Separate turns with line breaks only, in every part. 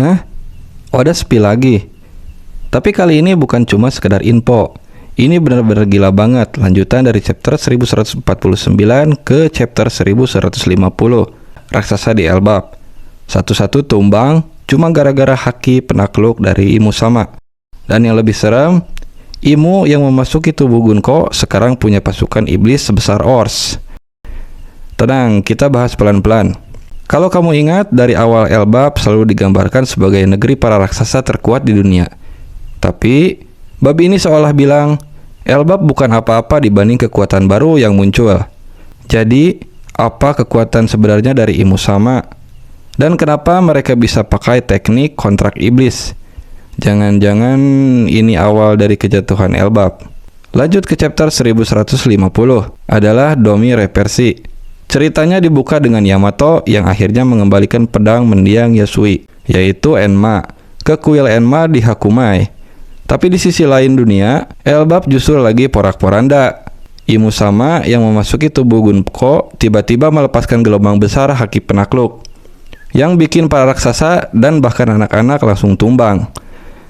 Hah? Oda sepi lagi. Tapi kali ini bukan cuma sekedar info. Ini benar-benar gila banget, lanjutan dari chapter 1149 ke chapter 1150. Raksasa di Elbap. Satu-satu tumbang cuma gara-gara haki penakluk dari Imu Sama. Dan yang lebih serem, Imu yang memasuki tubuh Gunko sekarang punya pasukan iblis sebesar Ors. Tenang, kita bahas pelan-pelan. Kalau kamu ingat, dari awal Elbap selalu digambarkan sebagai negeri para raksasa terkuat di dunia. Tapi, bab ini seolah bilang, Elbap bukan apa-apa dibanding kekuatan baru yang muncul. Jadi, apa kekuatan sebenarnya dari Imu Sama? Dan kenapa mereka bisa pakai teknik kontrak iblis? Jangan-jangan ini awal dari kejatuhan Elbap. Lanjut ke chapter 1150, adalah Domi Reversi. Ceritanya dibuka dengan Yamato yang akhirnya mengembalikan pedang mendiang Yasui, yaitu Enma, ke kuil Enma di Hakumai. Tapi di sisi lain dunia, Elbap justru lagi porak-poranda. Imu Sama yang memasuki tubuh Gunko tiba-tiba melepaskan gelombang besar haki penakluk, yang bikin para raksasa dan bahkan anak-anak langsung tumbang.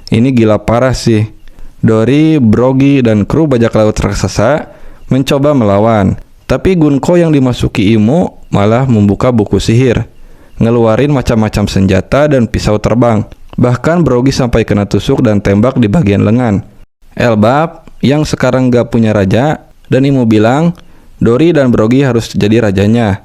Ini gila parah sih. Dori, Brogy, dan kru bajak laut raksasa mencoba melawan. Tapi Gunko yang dimasuki Imu malah membuka buku sihir, ngeluarin macam-macam senjata dan pisau terbang. Bahkan Brogy sampai kena tusuk dan tembak di bagian lengan. Elbap yang sekarang gak punya raja, dan Imu bilang Dori dan Brogy harus jadi rajanya.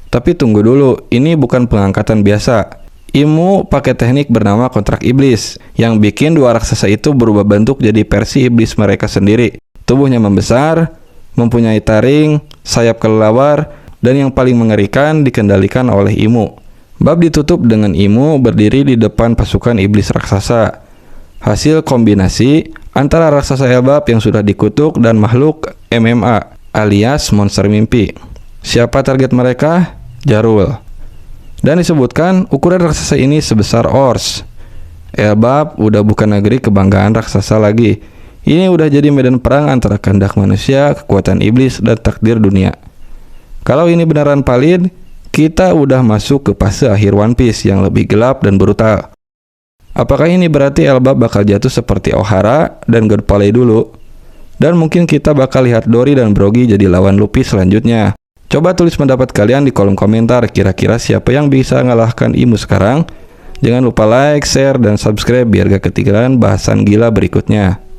Tapi tunggu dulu, ini bukan pengangkatan biasa. Imu pakai teknik bernama kontrak iblis, yang bikin dua raksasa itu berubah bentuk jadi versi iblis mereka sendiri. Tubuhnya membesar, mempunyai taring, sayap kelelawar, dan yang paling mengerikan dikendalikan oleh Imu. Bab ditutup dengan Imu berdiri di depan pasukan iblis raksasa. Hasil kombinasi antara raksasa Elbap yang sudah dikutuk dan makhluk MMA alias monster mimpi. Siapa target mereka? Jarul. Dan disebutkan ukuran raksasa ini sebesar Ors. Elbap udah bukan negeri kebanggaan raksasa lagi. Ini udah jadi medan perang antara kehendak manusia, kekuatan iblis, dan takdir dunia. Kalau ini beneran valid, kita udah masuk ke fase akhir One Piece yang lebih gelap dan brutal. Apakah ini berarti Elbap bakal jatuh seperti Ohara dan God Valley dulu? Dan mungkin kita bakal lihat Dori dan Brogy jadi lawan Luffy selanjutnya. Coba tulis pendapat kalian di kolom komentar, kira-kira siapa yang bisa ngalahkan Imu sekarang? Jangan lupa like, share, dan subscribe biar gak ketinggalan bahasan gila berikutnya.